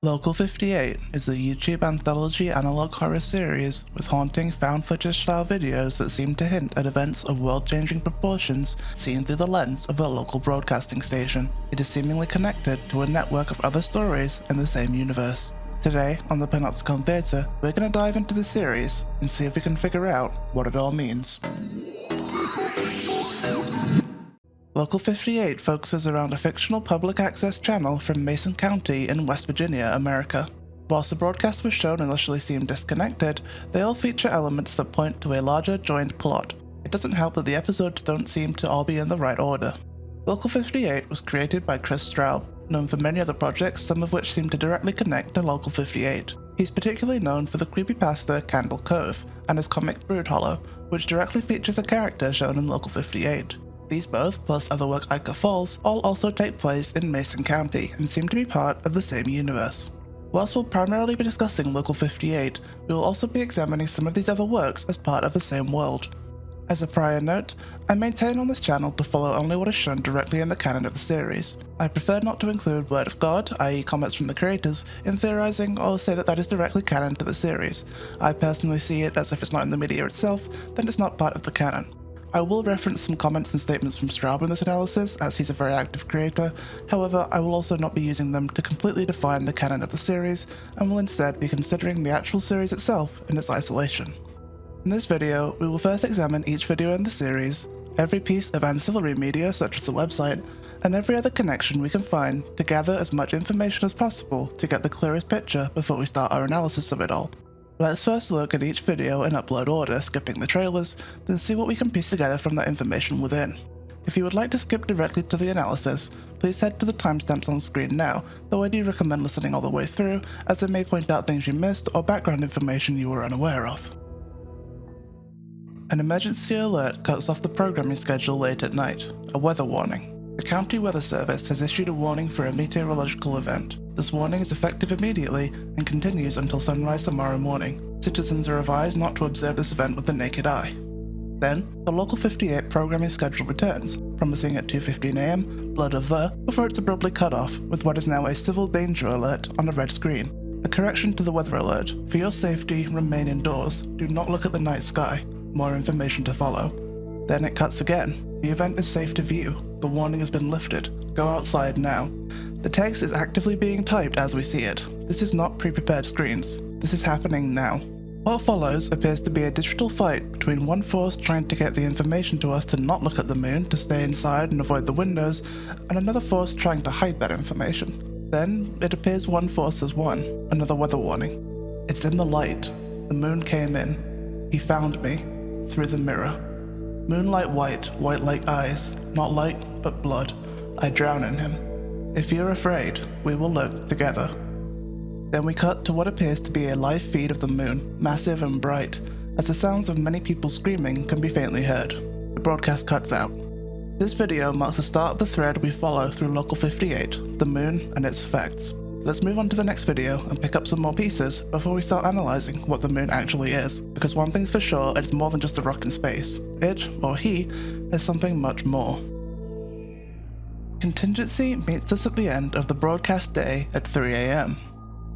Local58 is a YouTube anthology analog horror series with haunting found footage style videos that seem to hint at events of world-changing proportions seen through the lens of a local broadcasting station. It is seemingly connected to a network of other stories in the same universe. Today, on the Panopticon Theatre, we're going to dive into the series and see if we can figure out what it all means. Local58 focuses around a fictional public access channel from Mason County in West Virginia, America. Whilst the broadcasts were shown initially seem disconnected, they all feature elements that point to a larger joined plot. It doesn't help that the episodes don't seem to all be in the right order. Local58 was created by Chris Straub, known for many other projects, some of which seem to directly connect to Local58. He's particularly known for the creepypasta Candle Cove, and his comic Broodhollow, which directly features a character shown in Local58. These both, plus other work Ichor Falls, all also take place in Mason County and seem to be part of the same universe. Whilst we'll primarily be discussing Local58, we will also be examining some of these other works as part of the same world. As a prior note, I maintain on this channel to follow only what is shown directly in the canon of the series. I prefer not to include Word of God, i.e. comments from the creators, in theorizing or say that that is directly canon to the series. I personally see it as if it's not in the media itself, then it's not part of the canon. I will reference some comments and statements from Straub in this analysis, as he's a very active creator. However, I will also not be using them to completely define the canon of the series, and will instead be considering the actual series itself in its isolation. In this video, we will first examine each video in the series, every piece of ancillary media such as the website, and every other connection we can find to gather as much information as possible to get the clearest picture before we start our analysis of it all. Let's first look at each video in upload order, skipping the trailers, then see what we can piece together from that information within. If you would like to skip directly to the analysis, please head to the timestamps on screen now, though I do recommend listening all the way through, as it may point out things you missed or background information you were unaware of. An emergency alert cuts off the programming schedule late at night, a weather warning. The County Weather Service has issued a warning for a meteorological event. This warning is effective immediately and continues until sunrise tomorrow morning. Citizens are advised not to observe this event with the naked eye. Then, the Local58 programming schedule returns, promising at 2:15 AM, Blood of the, before it's abruptly cut off with what is now a civil danger alert on a red screen. A correction to the weather alert: for your safety, remain indoors. Do not look at the night sky. More information to follow. Then it cuts again. The event is safe to view. The warning has been lifted. Go outside now. The text is actively being typed as we see it. This is not pre-prepared screens. This is happening now. What follows appears to be a digital fight between one force trying to get the information to us to not look at the moon, to stay inside and avoid the windows, and another force trying to hide that information. Then it appears one force has won. Another weather warning. It's in the light. The moon came in. He found me. Through the mirror. Moonlight white, white like eyes, not light, but blood. I drown in him. If you're afraid, we will look together. Then we cut to what appears to be a live feed of the moon, massive and bright, as the sounds of many people screaming can be faintly heard. The broadcast cuts out. This video marks the start of the thread we follow through Local58, the moon and its effects. Let's move on to the next video and pick up some more pieces before we start analysing what the moon actually is, because one thing's for sure, it's more than just a rock in space. It, or he, is something much more. Contingency meets us at the end of the broadcast day at 3 AM.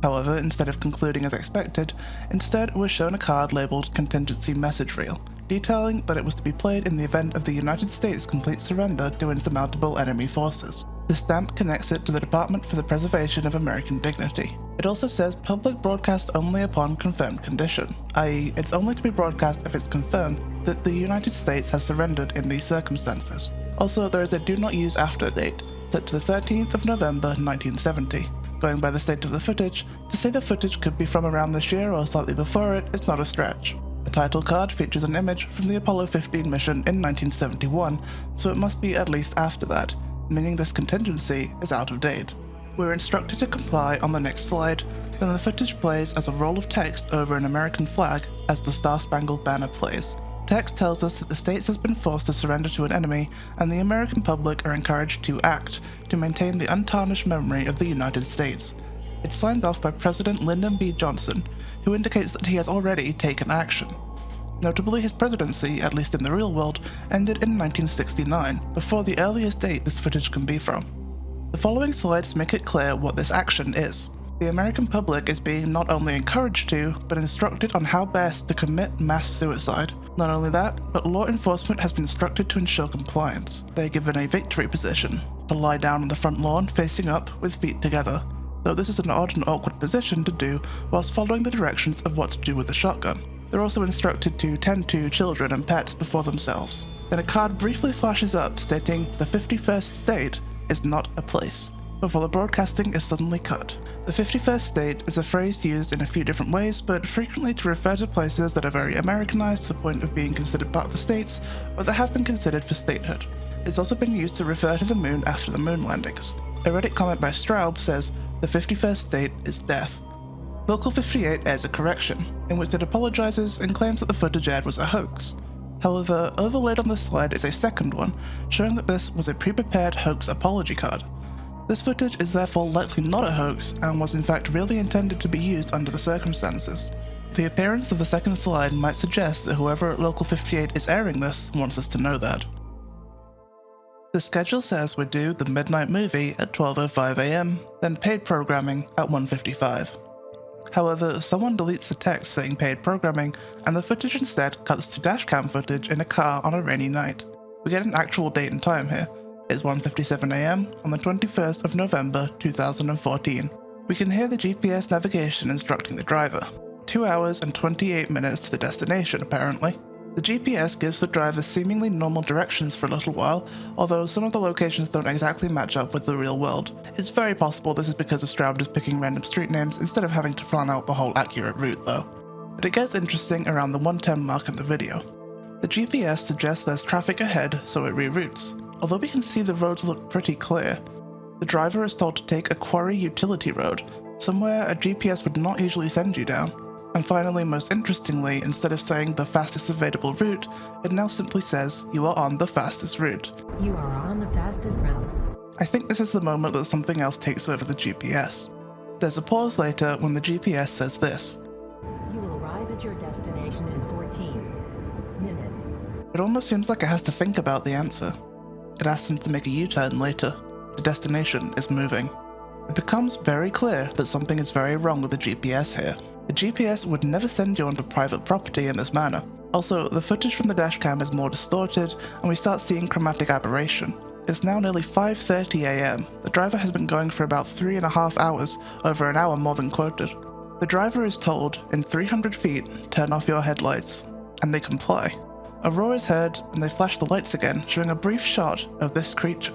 However, instead of concluding as expected, instead we're shown a card labelled Contingency Message Reel, detailing that it was to be played in the event of the United States' complete surrender to insurmountable enemy forces. The stamp connects it to the Department for the Preservation of American Dignity. It also says public broadcast only upon confirmed condition, i.e. it's only to be broadcast if it's confirmed that the United States has surrendered in these circumstances. Also, there is a do not use after date, set to the 13th of November 1970. Going by the state of the footage, to say the footage could be from around this year or slightly before it is not a stretch. The title card features an image from the Apollo 15 mission in 1971, so it must be at least after that, meaning this contingency is out of date. We're instructed to comply on the next slide, then the footage plays as a roll of text over an American flag as the Star-Spangled Banner plays. Text tells us that the States has been forced to surrender to an enemy, and the American public are encouraged to act to maintain the untarnished memory of the United States. It's signed off by President Lyndon B. Johnson, who indicates that he has already taken action. Notably, his presidency, at least in the real world, ended in 1969, before the earliest date this footage can be from. The following slides make it clear what this action is. The American public is being not only encouraged to, but instructed on how best to commit mass suicide. Not only that, but law enforcement has been instructed to ensure compliance. They are given a victory position, to lie down on the front lawn facing up with feet together, though this is an odd and awkward position to do whilst following the directions of what to do with the shotgun. They're also instructed to tend to children and pets before themselves. Then a card briefly flashes up stating the 51st state is not a place, before the broadcasting is suddenly cut. The 51st state is a phrase used in a few different ways, but frequently to refer to places that are very Americanized to the point of being considered part of the states, or that have been considered for statehood. It's also been used to refer to the moon after the moon landings. A Reddit comment by Straub says, the 51st state is death. Local58 airs a correction, in which it apologizes and claims that the footage aired was a hoax. However, overlaid on the slide is a second one, showing that this was a pre-prepared hoax apology card. This footage is therefore likely not a hoax, and was in fact really intended to be used under the circumstances. The appearance of the second slide might suggest that whoever at Local58 is airing this wants us to know that. The schedule says we do the midnight movie at 12:05 AM, then paid programming at 1:55. However, someone deletes the text saying paid programming, and the footage instead cuts to dashcam footage in a car on a rainy night. We get an actual date and time here. It's 1:57 AM on the 21st of November 2014. We can hear the GPS navigation instructing the driver. 2 hours and 28 minutes to the destination, apparently. The GPS gives the driver seemingly normal directions for a little while, although some of the locations don't exactly match up with the real world. It's very possible this is because Straub is picking random street names instead of having to plan out the whole accurate route though. But it gets interesting around the 1:10 mark in the video. The GPS suggests there's traffic ahead, so it reroutes. Although we can see the roads look pretty clear. The driver is told to take a quarry utility road, somewhere a GPS would not usually send you down. And finally, most interestingly, instead of saying the fastest available route, it now simply says, you are on the fastest route. You are on the fastest route. I think this is the moment that something else takes over the GPS. There's a pause later when the GPS says this. You will arrive at your destination in 14 minutes. It almost seems like it has to think about the answer. It asks him to make a U-turn later. The destination is moving. It becomes very clear that something is very wrong with the GPS here. The GPS would never send you onto private property in this manner. Also, the footage from the dashcam is more distorted, and we start seeing chromatic aberration. It's now nearly 5:30 AM. The driver has been going for about 3.5 hours, over an hour more than quoted. The driver is told, in 300 feet, turn off your headlights, and they comply. A roar is heard, and they flash the lights again, showing a brief shot of this creature.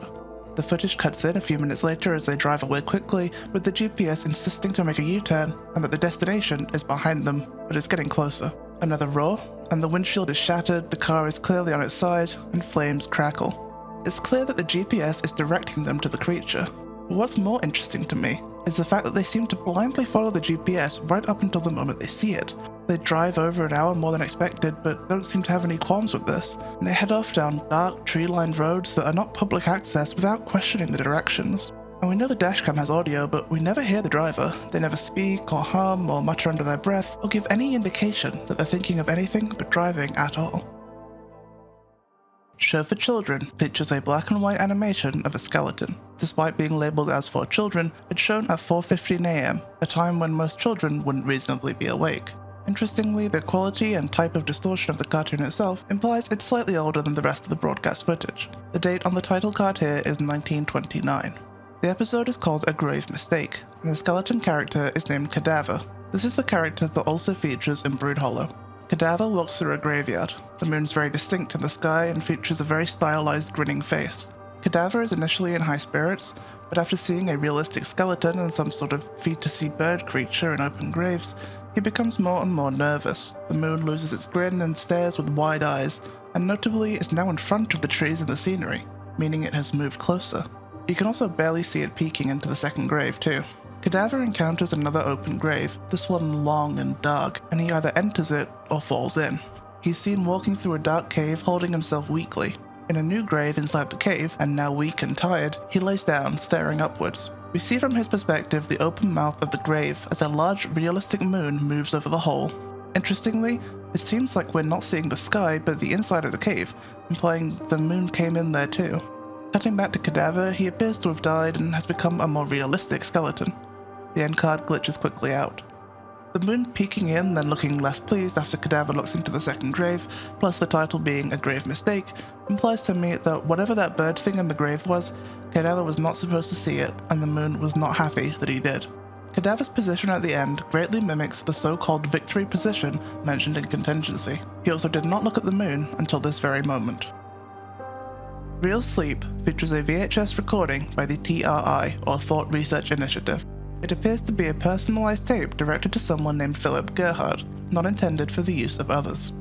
The footage cuts in a few minutes later as they drive away quickly, with the GPS insisting to make a U-turn and that the destination is behind them, but it's getting closer. Another roar, and the windshield is shattered, the car is clearly on its side, and flames crackle. It's clear that the GPS is directing them to the creature. But what's more interesting to me is the fact that they seem to blindly follow the GPS right up until the moment they see it. They drive over an hour more than expected, but don't seem to have any qualms with this, and they head off down dark, tree-lined roads that are not public access without questioning the directions. And we know the dashcam has audio, but we never hear the driver. They never speak, or hum, or mutter under their breath, or give any indication that they're thinking of anything but driving at all. Show for Children features a black and white animation of a skeleton. Despite being labelled as for children, it's shown at 4:15 AM, a time when most children wouldn't reasonably be awake. Interestingly, the quality and type of distortion of the cartoon itself implies it's slightly older than the rest of the broadcast footage. The date on the title card here is 1929. The episode is called A Grave Mistake, and the skeleton character is named Cadaver. This is the character that also features in Broodhollow. Cadaver walks through a graveyard. The moon's very distinct in the sky and features a very stylized grinning face. Cadaver is initially in high spirits, but after seeing a realistic skeleton and some sort of fetusy bird creature in open graves, he becomes more and more nervous. The moon loses its grin and stares with wide eyes, and notably is now in front of the trees in the scenery, meaning it has moved closer. You can also barely see it peeking into the second grave too. Cadaver encounters another open grave, this one long and dark, and he either enters it or falls in. He's seen walking through a dark cave holding himself weakly. In a new grave inside the cave, and now weak and tired, he lays down, staring upwards. We see from his perspective the open mouth of the grave as a large, realistic moon moves over the hole. Interestingly, it seems like we're not seeing the sky, but the inside of the cave, implying the moon came in there too. Cutting back to Cadaver, he appears to have died and has become a more realistic skeleton. The end card glitches quickly out. The moon peeking in, then looking less pleased after Cadaver looks into the second grave, plus the title being a grave mistake, implies to me that whatever that bird thing in the grave was, Cadaver was not supposed to see it, and the moon was not happy that he did. Cadaver's position at the end greatly mimics the so-called victory position mentioned in Contingency. He also did not look at the moon until this very moment. Real Sleep features a VHS recording by the TRI, or Thought Research Initiative. It appears to be a personalized tape directed to someone named Philip Gerhardt, not intended for the use of others.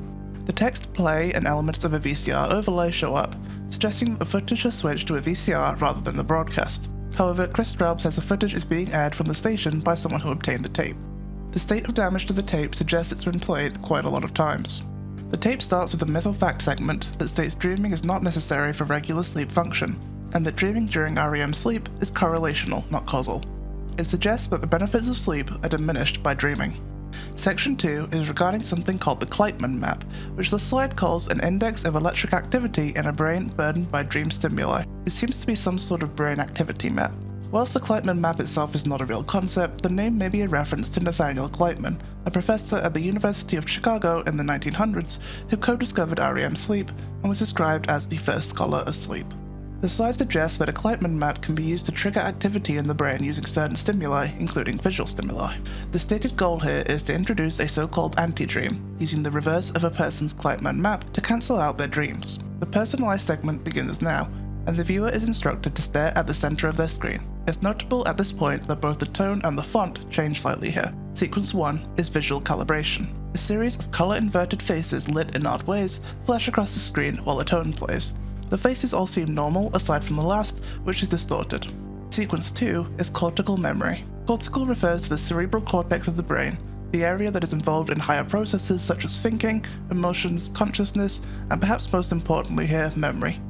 The text play and elements of a VCR overlay show up, suggesting that the footage has switched to a VCR rather than the broadcast. However, Chris Straub says the footage is being aired from the station by someone who obtained the tape. The state of damage to the tape suggests it's been played quite a lot of times. The tape starts with a myth or fact segment that states dreaming is not necessary for regular sleep function, and that dreaming during REM sleep is correlational, not causal. It suggests that the benefits of sleep are diminished by dreaming. Section 2 is regarding something called the Kleitman map, which the slide calls an index of electric activity in a brain burdened by dream stimuli. It seems to be some sort of brain activity map. Whilst the Kleitman map itself is not a real concept, the name may be a reference to Nathaniel Kleitman, a professor at the University of Chicago in the 1900s who co-discovered REM sleep and was described as the first scholar of sleep. The slide suggests that a Kleitman map can be used to trigger activity in the brain using certain stimuli, including visual stimuli. The stated goal here is to introduce a so-called anti-dream, using the reverse of a person's Kleitman map to cancel out their dreams. The personalized segment begins now, and the viewer is instructed to stare at the center of their screen. It's notable at this point that both the tone and the font change slightly here. Sequence 1 is visual calibration. A series of color-inverted faces lit in odd ways flash across the screen while a tone plays. The faces all seem normal aside from the last, which is distorted. Sequence 2 is cortical memory. Cortical refers to the cerebral cortex of the brain, the area that is involved in higher processes such as thinking, emotions, consciousness, and perhaps most importantly here, memory.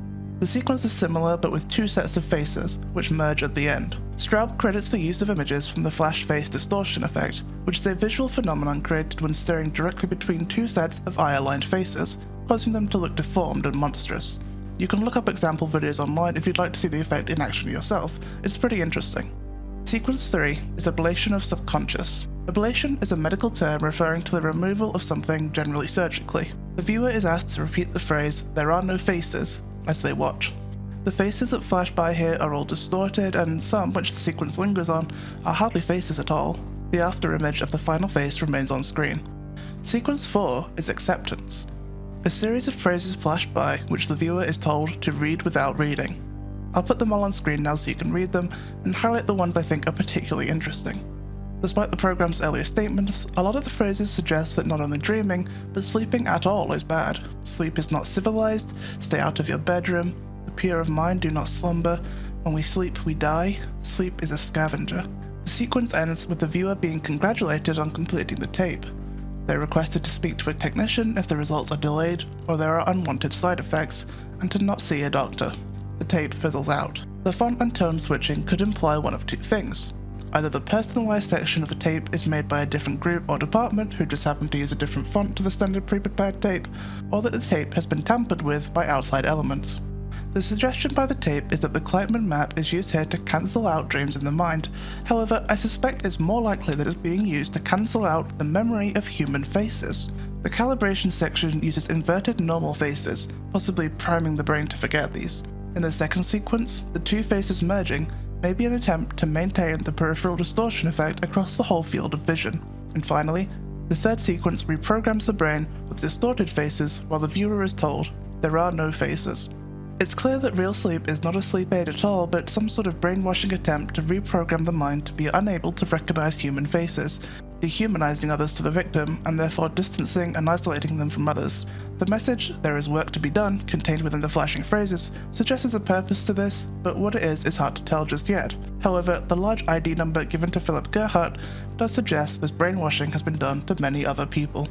The sequence is similar but with two sets of faces, which merge at the end. Straub credits the use of images from the flash face distortion effect, which is a visual phenomenon created when staring directly between two sets of eye-aligned faces, causing them to look deformed and monstrous. You can look up example videos online if you'd like to see the effect in action yourself. It's pretty interesting. Sequence 3 is ablation of subconscious. Ablation is a medical term referring to the removal of something, generally surgically. The viewer is asked to repeat the phrase, "there are no faces," as they watch. The faces that flash by here are all distorted, and some, which the sequence lingers on, are hardly faces at all. The afterimage of the final face remains on screen. Sequence 4 is acceptance. A series of phrases flash by, which the viewer is told to read without reading. I'll put them all on screen now so you can read them, and highlight the ones I think are particularly interesting. Despite the program's earlier statements, a lot of the phrases suggest that not only dreaming, but sleeping at all is bad. Sleep is not civilized, stay out of your bedroom, the pure of mind do not slumber, when we sleep we die, sleep is a scavenger. The sequence ends with the viewer being congratulated on completing the tape. They're requested to speak to a technician if the results are delayed or there are unwanted side effects, and to not see a doctor. The tape fizzles out. The font and tone switching could imply one of two things. Either the personalized section of the tape is made by a different group or department who just happen to use a different font to the standard pre-prepared tape, or that the tape has been tampered with by outside elements. The suggestion by the tape is that the Kleitman map is used here to cancel out dreams in the mind. However, I suspect it's more likely that it's being used to cancel out the memory of human faces. The calibration section uses inverted normal faces, possibly priming the brain to forget these. In the second sequence, the two faces merging may be an attempt to maintain the peripheral distortion effect across the whole field of vision. And finally, the third sequence reprograms the brain with distorted faces while the viewer is told, "there are no faces." It's clear that real sleep is not a sleep aid at all, but some sort of brainwashing attempt to reprogram the mind to be unable to recognize human faces, dehumanizing others to the victim, and therefore distancing and isolating them from others. The message, "there is work to be done," contained within the flashing phrases, suggests a purpose to this, but what it is hard to tell just yet. However, the large ID number given to Philip Gerhardt does suggest this brainwashing has been done to many other people.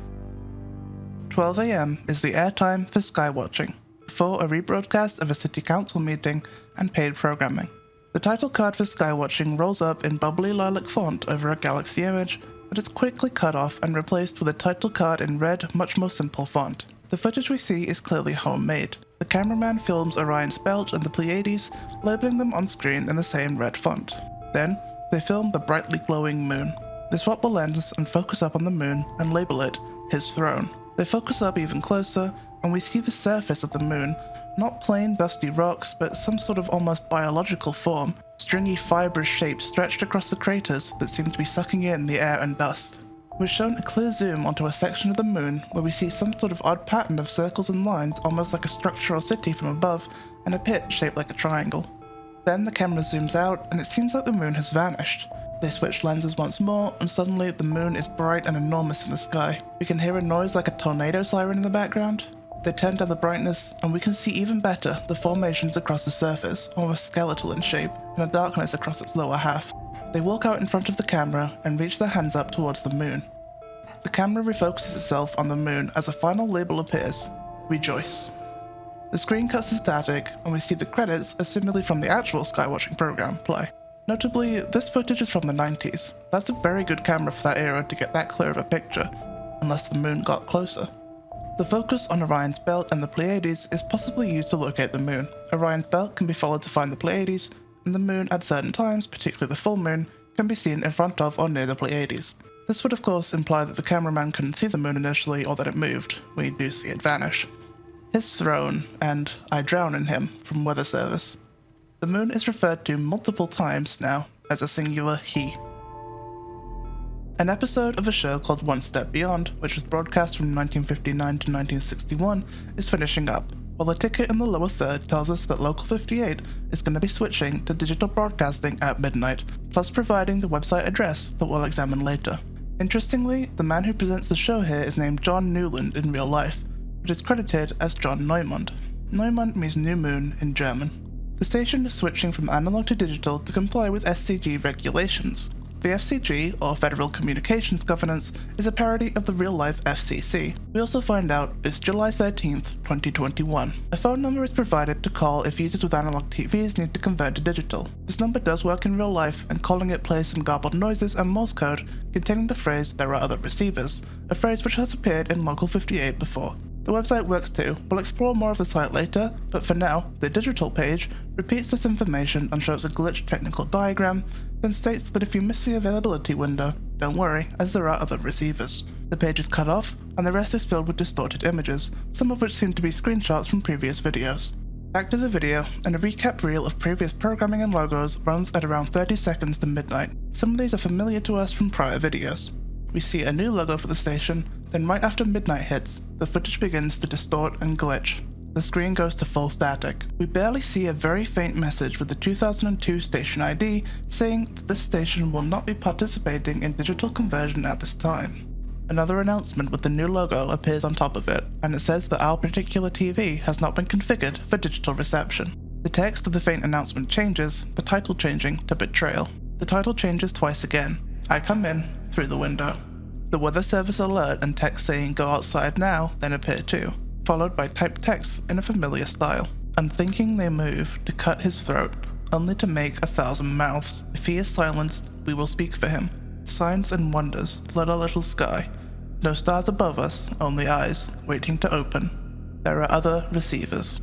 12 AM is the airtime for Skywatching, before a rebroadcast of a city council meeting and paid programming. The title card for Skywatching rolls up in bubbly lilac font over a galaxy image, but it's quickly cut off and replaced with a title card in red, much more simple font. The footage we see is clearly homemade. The cameraman films Orion's belt and the Pleiades, labeling them on screen in the same red font. Then, They film the brightly glowing moon. They swap the lens and focus up on the moon and label it his throne. They focus up even closer, and we see the surface of the moon, not plain dusty rocks, but some sort of almost biological form, stringy fibrous shapes stretched across the craters that seem to be sucking in the air and dust. We're shown a clear zoom onto a section of the moon where we see some sort of odd pattern of circles and lines, almost like a structural city from above, and a pit shaped like a triangle. Then the camera zooms out, and it seems like the moon has vanished. They switch lenses once more, and suddenly the moon is bright and enormous in the sky. We can hear a noise like a tornado siren in the background. They turn down the brightness, and we can see even better the formations across the surface, almost skeletal in shape, and a darkness across its lower half. They walk out in front of the camera and reach their hands up towards the moon. The camera refocuses itself on the moon as a final label appears: Rejoice. The screen cuts to static, and we see the credits, assumably from the actual Skywatching program, play. Notably, this footage is from the 90s. That's a very good camera for that era to get that clear of a picture, unless the moon got closer. The focus on Orion's belt and the Pleiades is possibly used to locate the moon. Orion's belt can be followed to find the Pleiades, and the moon at certain times, particularly the full moon, can be seen in front of or near the Pleiades. This would of course imply that the cameraman couldn't see the moon initially or that it moved. We do see it vanish. His throne, and I drown in him, from Weather Service. The moon is referred to multiple times now as a singular he. An episode of a show called One Step Beyond, which was broadcast from 1959 to 1961, is finishing up, while the ticket in the lower third tells us that Local58 is going to be switching to digital broadcasting at midnight, plus providing the website address that we'll examine later. Interestingly, the man who presents the show here is named John Newland in real life, but is credited as John Neumond. Neumond means new moon in German. The station is switching from analog to digital to comply with SCG regulations. The FCG, or Federal Communications Governance, is a parody of the real-life FCC. We also find out it's July 13th, 2021. A phone number is provided to call if users with analog TVs need to convert to digital. This number does work in real life, and calling it plays some garbled noises and Morse code containing the phrase "there are other receivers," a phrase which has appeared in Local58 before. The website works too. We'll explore more of the site later, but for now, the digital page repeats this information and shows a glitched technical diagram, then states that if you miss the availability window, don't worry, as there are other receivers. The page is cut off, and the rest is filled with distorted images, some of which seem to be screenshots from previous videos. Back to the video, and a recap reel of previous programming and logos runs at around 30 seconds to midnight. Some of these are familiar to us from prior videos. We see a new logo for the station, then right after midnight hits, the footage begins to distort and glitch. The screen goes to full static. We barely see a very faint message with the 2002 station ID saying that this station will not be participating in digital conversion at this time. Another announcement with the new logo appears on top of it, and it says that our particular TV has not been configured for digital reception. The text of the faint announcement changes, the title changing to Betrayal. The title changes twice again. I come in through the window. The weather service alert and text saying "go outside now" then appear too, followed by typed text in a familiar style. Unthinking they move to cut his throat, only to make 1,000 mouths. If he is silenced, we will speak for him. Signs and wonders flood our little sky. No stars above us, only eyes, waiting to open. There are other receivers.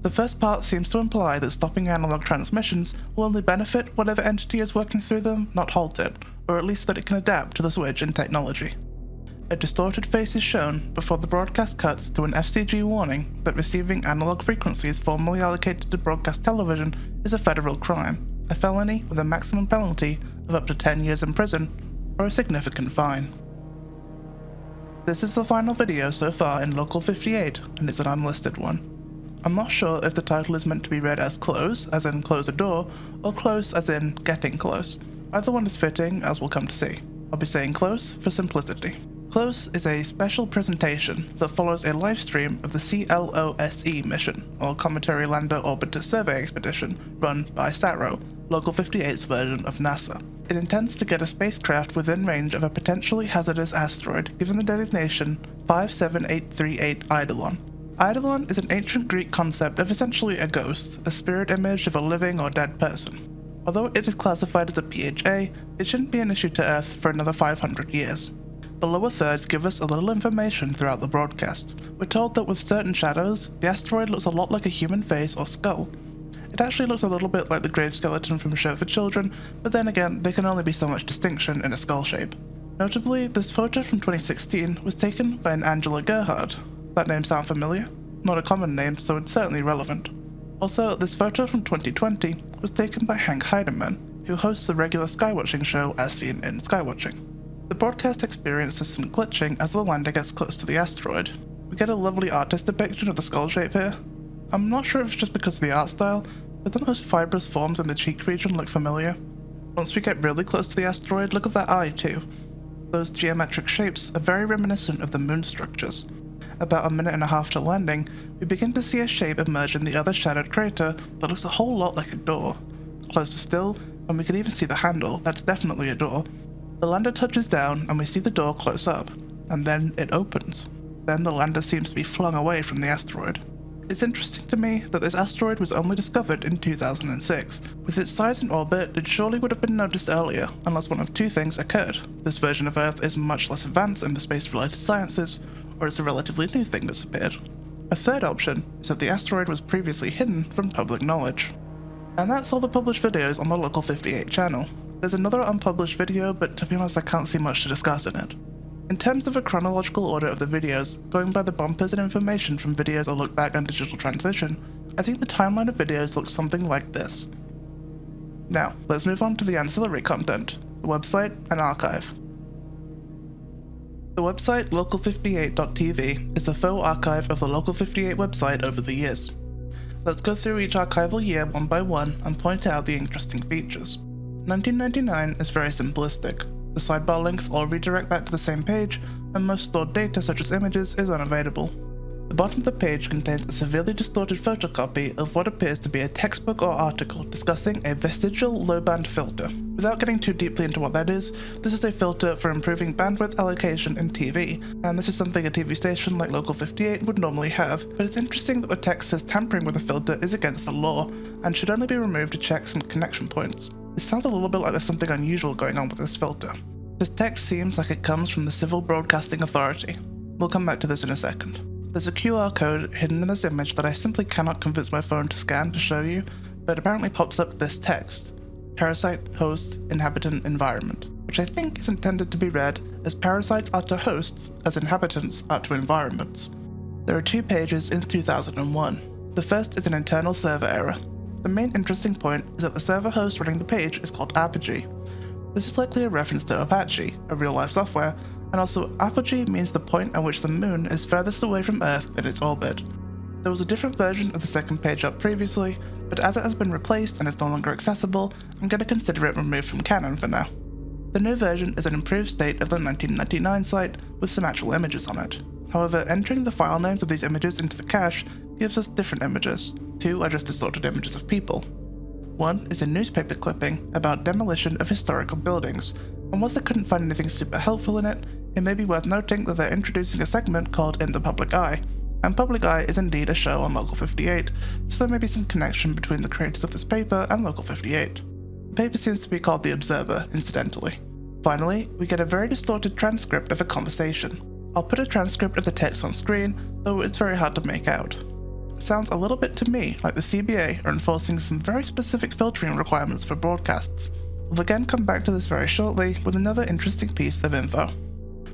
The first part seems to imply that stopping analog transmissions will only benefit whatever entity is working through them, not halt it, or at least that it can adapt to the switch in technology. A distorted face is shown before the broadcast cuts to an FCG warning that receiving analog frequencies formerly allocated to broadcast television is a federal crime, a felony with a maximum penalty of up to 10 years in prison or a significant fine. This is the final video so far in Local58, and it's an unlisted one. I'm not sure if the title is meant to be read as close, as in close a door, or close as in getting close. Either one is fitting, as we'll come to see. I'll be saying close for simplicity. Close is a special presentation that follows a live stream of the CLOSE mission, or Cometary Lander Orbiter Survey Expedition, run by SARO, Local58's version of NASA. It intends to get a spacecraft within range of a potentially hazardous asteroid given the designation 57838 Eidolon. Eidolon is an ancient Greek concept of essentially a ghost, a spirit image of a living or dead person. Although it is classified as a PHA, it shouldn't be an issue to Earth for another 500 years. The lower thirds give us a little information throughout the broadcast. We're told that with certain shadows, the asteroid looks a lot like a human face or skull. It actually looks a little bit like the grave skeleton from Show for Children, but then again, there can only be so much distinction in a skull shape. Notably, this photo from 2016 was taken by an Angela Gerhard. That name sound familiar? Not a common name, so it's certainly relevant. Also, this photo from 2020 was taken by Hank Heidemann, who hosts the regular Skywatching show as seen in Skywatching. The broadcast experiences some glitching as the lander gets close to the asteroid. We get a lovely artist depiction of the skull shape here. I'm not sure if it's just because of the art style, but the most fibrous forms in the cheek region look familiar. Once we get really close to the asteroid, look at that eye too. Those geometric shapes are very reminiscent of the moon structures. About a minute and a half to landing, we begin to see a shape emerge in the other shadowed crater that looks a whole lot like a door. Closer still, and we can even see the handle, that's definitely a door. The lander touches down and we see the door close up, and then it opens. Then the lander seems to be flung away from the asteroid. It's interesting to me that this asteroid was only discovered in 2006. With its size and orbit, it surely would have been noticed earlier, unless one of two things occurred. This version of Earth is much less advanced in the space-related sciences, or it's a relatively new thing that's appeared. A third option is that the asteroid was previously hidden from public knowledge. And that's all the published videos on the Local58 channel. There's another unpublished video, but to be honest I can't see much to discuss in it. In terms of a chronological order of the videos, going by the bumpers and information from videos I look back on Digital Transition, I think the timeline of videos looks something like this. Now, let's move on to the ancillary content, the website and archive. The website Local58.tv is the faux archive of the Local58 website over the years. Let's go through each archival year one by one and point out the interesting features. 1999 is very simplistic. The sidebar links all redirect back to the same page, and most stored data such as images is unavailable. The bottom of the page contains a severely distorted photocopy of what appears to be a textbook or article discussing a vestigial low-band filter. Without getting too deeply into what that is, this is a filter for improving bandwidth allocation in TV, and this is something a TV station like Local58 would normally have, but it's interesting that the text says tampering with a filter is against the law, and should only be removed to check some connection points. It sounds a little bit like there's something unusual going on with this filter. This text seems like it comes from the Civil Broadcasting Authority. We'll come back to this in a second. There's a QR code hidden in this image that I simply cannot convince my phone to scan to show you, but apparently pops up this text: Parasite, Host, Inhabitant, Environment, which I think is intended to be read as parasites are to hosts as inhabitants are to environments. There are 2 pages in 2001. The first is an internal server error. The main interesting point is that the server host running the page is called Apogee. This is likely a reference to Apache, a real-life software, and also Apogee means the point at which the moon is furthest away from Earth in its orbit. There was a different version of the second page up previously, but as it has been replaced and is no longer accessible, I'm going to consider it removed from canon for now. The new version is an improved state of the 1999 site with some actual images on it. However, entering the file names of these images into the cache gives us different images. 2 are just distorted images of people. 1 is a newspaper clipping about demolition of historical buildings, and whilst I couldn't find anything super helpful in it, it may be worth noting that they're introducing a segment called In the Public Eye, and Public Eye is indeed a show on Local58, so there may be some connection between the creators of this paper and Local58. The paper seems to be called The Observer, incidentally. Finally, we get a very distorted transcript of a conversation. I'll put a transcript of the text on screen, though it's very hard to make out. It sounds a little bit to me like the CBA are enforcing some very specific filtering requirements for broadcasts. We'll again come back to this very shortly with another interesting piece of info.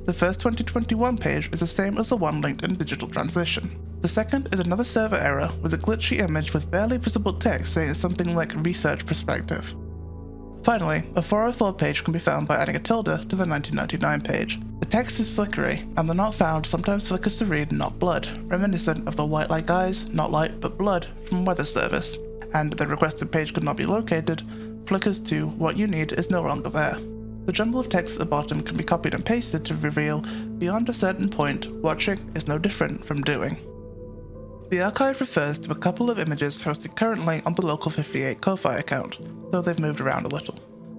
The first 2021 page is the same as the one linked in Digital Transition. The second is another server error with a glitchy image with barely visible text saying something like Research Perspective. Finally, a 404 page can be found by adding a tilde to the 1999 page. The text is flickery, and the not found sometimes flickers to read not blood, reminiscent of the white like eyes, not light but blood from Weather Service, and the requested page could not be located, flickers to what you need is no longer there. The jumble of text at the bottom can be copied and pasted to reveal, beyond a certain point, watching is no different from doing. The archive refers to a couple of images hosted currently on the Local58 Ko-Fi account, though they've moved around a little.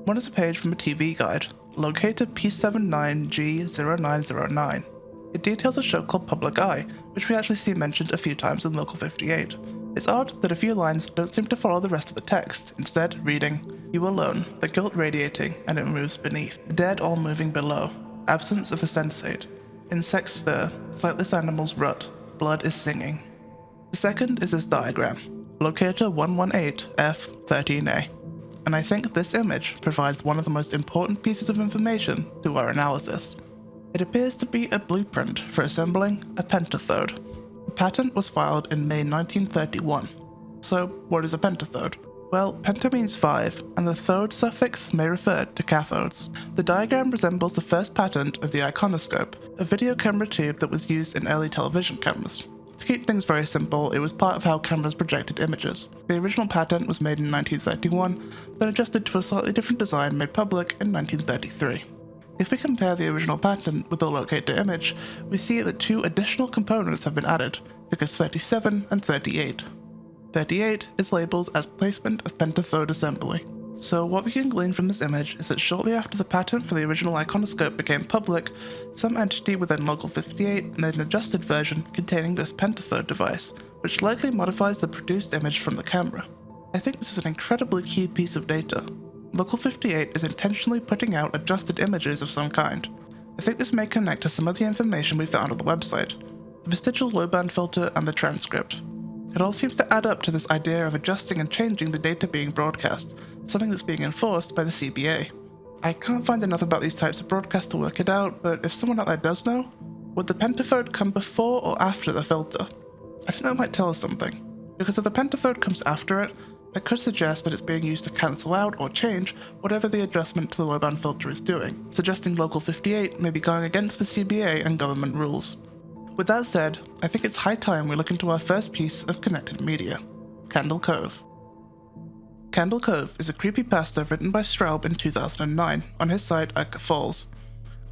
One is a page from a TV guide, located P79G0909. It details a show called Public Eye, which we actually see mentioned a few times in Local58. It's odd that a few lines don't seem to follow the rest of the text, instead reading, "You alone, the guilt radiating, and it moves beneath, the dead all moving below, absence of the sensate, insects stir, sightless animals rut, blood is singing." The second is this diagram, locator 118F13A, and I think this image provides one of the most important pieces of information to our analysis. It appears to be a blueprint for assembling a pentathode. The patent was filed in May 1931. So, what is a pentathode? Well, penta means 5, and the thode suffix may refer to cathodes. The diagram resembles the first patent of the iconoscope, a video camera tube that was used in early television cameras. To keep things very simple, it was part of how cameras projected images. The original patent was made in 1931, then adjusted to a slightly different design made public in 1933. If we compare the original patent with the locator image, we see that 2 additional components have been added, figures 37 and 38. 38 is labelled as placement of pentathode assembly. So what we can glean from this image is that shortly after the patent for the original iconoscope became public, some entity within Local58 made an adjusted version containing this pentathode device, which likely modifies the produced image from the camera. I think this is an incredibly key piece of data. Local58 is intentionally putting out adjusted images of some kind. I think this may connect to some of the information we found on the website, the vestigial low band filter and the transcript. It all seems to add up to this idea of adjusting and changing the data being broadcast, something that's being enforced by the CBA. I can't find enough about these types of broadcasts to work it out, but if someone out there does know, would the pentathode come before or after the filter? I think that might tell us something, because if the pentathode comes after it, that could suggest that it's being used to cancel out or change whatever the adjustment to the low band filter is doing, suggesting Local58 may be going against the CBA and government rules. With that said, I think it's high time we look into our first piece of connected media, Candle Cove. Candle Cove is a creepypasta written by Straub in 2009 on his site Ichor Falls.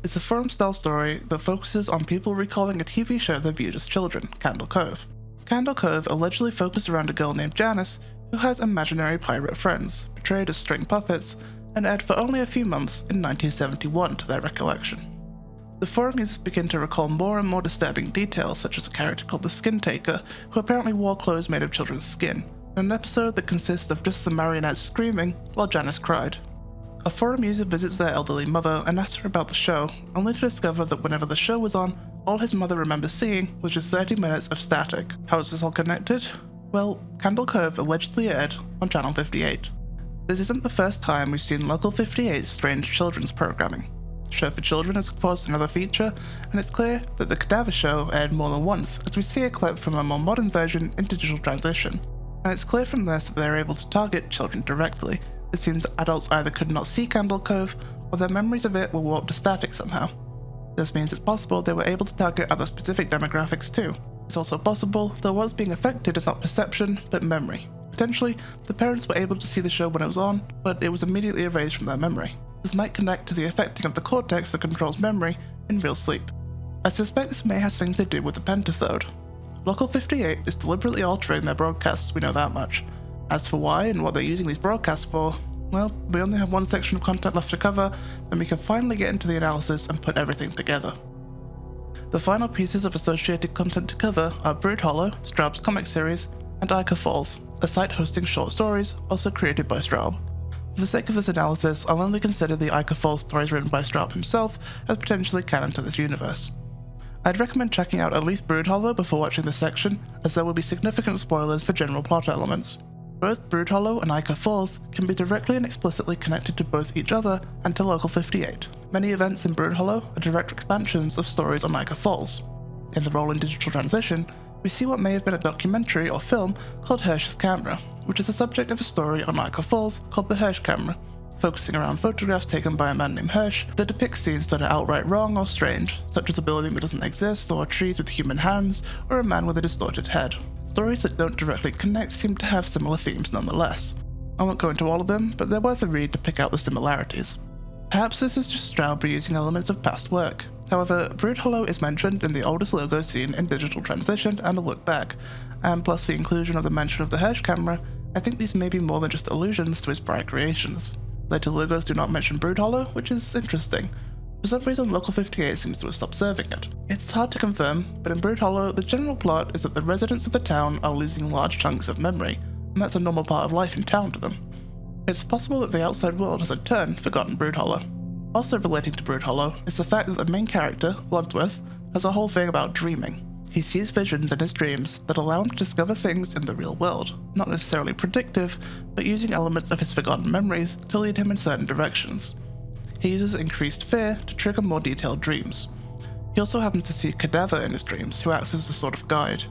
It's a forum-style story that focuses on people recalling a TV show they viewed as children, Candle Cove. Candle Cove allegedly focused around a girl named Janice who has imaginary pirate friends, portrayed as string puppets, and aired for only a few months in 1971 to their recollection. The forum users begin to recall more and more disturbing details, such as a character called the Skin Taker, who apparently wore clothes made of children's skin, and an episode that consists of just the marionettes screaming while Janice cried. A forum user visits their elderly mother and asks her about the show, only to discover that whenever the show was on, all his mother remembers seeing was just 30 minutes of static. How is this all connected? Well, Candle Cove allegedly aired on Channel 58. This isn't the first time we've seen Local58's strange children's programming. Show for Children is of course another feature, and it's clear that the Cadaver Show aired more than once, as we see a clip from a more modern version in digital transition. And it's clear from this that they're able to target children directly. It seems that adults either could not see Candle Cove, or their memories of it were warped to static somehow. This means it's possible they were able to target other specific demographics too. It's also possible that what's being affected is not perception, but memory. Potentially, the parents were able to see the show when it was on, but it was immediately erased from their memory. This might connect to the affecting of the cortex that controls memory in real sleep. I suspect this may have something to do with the pentathode. Local58 is deliberately altering their broadcasts, we know that much. As for why and what they're using these broadcasts for, well, we only have one section of content left to cover, then we can finally get into the analysis and put everything together. The final pieces of associated content to cover are Broodhollow, Straub's comic series, and Ichor Falls, a site hosting short stories, also created by Straub. For the sake of this analysis, I'll only consider the Ichor Falls stories written by Straub himself as potentially canon to this universe. I'd recommend checking out at least Broodhollow before watching this section, as there will be significant spoilers for general plot elements. Both Broodhollow and Ichor Falls can be directly and explicitly connected to both each other and to Local58. Many events in Broodhollow are direct expansions of stories on Ichor Falls. In the rolling digital transition, we see what may have been a documentary or film called Hirsch's Camera, which is the subject of a story on Ichor Falls called The Hirsch Camera, focusing around photographs taken by a man named Hirsch that depict scenes that are outright wrong or strange, such as a building that doesn't exist, or trees with human hands, or a man with a distorted head. Stories that don't directly connect seem to have similar themes nonetheless. I won't go into all of them, but they're worth a read to pick out the similarities. Perhaps this is just Straub reusing elements of past work. However, Broodhollow is mentioned in the oldest logo seen in Digital Transition and A Look Back, and plus the inclusion of the mention of the Hirsch camera, I think these may be more than just allusions to his prior creations. Later logos do not mention Broodhollow, which is interesting. For some reason, Local58 seems to have stopped serving it. It's hard to confirm, but in Broodhollow, the general plot is that the residents of the town are losing large chunks of memory, and that's a normal part of life in town to them. It's possible that the outside world has in turn forgotten Broodhollow. Also relating to Broodhollow is the fact that the main character, Wadsworth, has a whole thing about dreaming. He sees visions in his dreams that allow him to discover things in the real world, not necessarily predictive, but using elements of his forgotten memories to lead him in certain directions. He uses increased fear to trigger more detailed dreams. He also happens to see a cadaver in his dreams who acts as a sort of guide.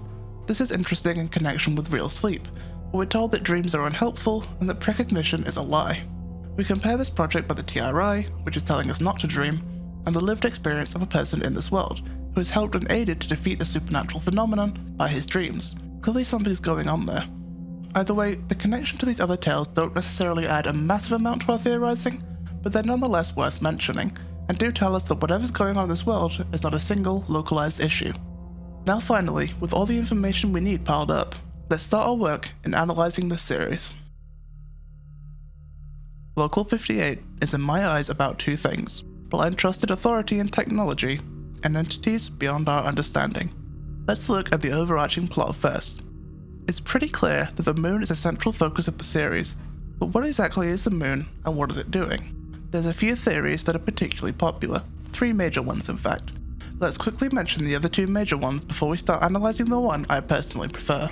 This is interesting in connection with real sleep, where we're told that dreams are unhelpful and that precognition is a lie. We compare this project by the TRI, which is telling us not to dream, and the lived experience of a person in this world, who has helped and aided to defeat a supernatural phenomenon by his dreams. Clearly something's going on there. Either way, the connection to these other tales don't necessarily add a massive amount to our theorizing, but they're nonetheless worth mentioning, and do tell us that whatever's going on in this world is not a single, localized issue. Now finally, with all the information we need piled up, let's start our work in analyzing this series. Local58 is in my eyes about two things: blind trusted authority and technology, and entities beyond our understanding. Let's look at the overarching plot first. It's pretty clear that the moon is a central focus of the series, but what exactly is the moon and what is it doing? There's a few theories that are particularly popular, 3 major ones in fact. Let's quickly mention the other 2 major ones before we start analysing the one I personally prefer.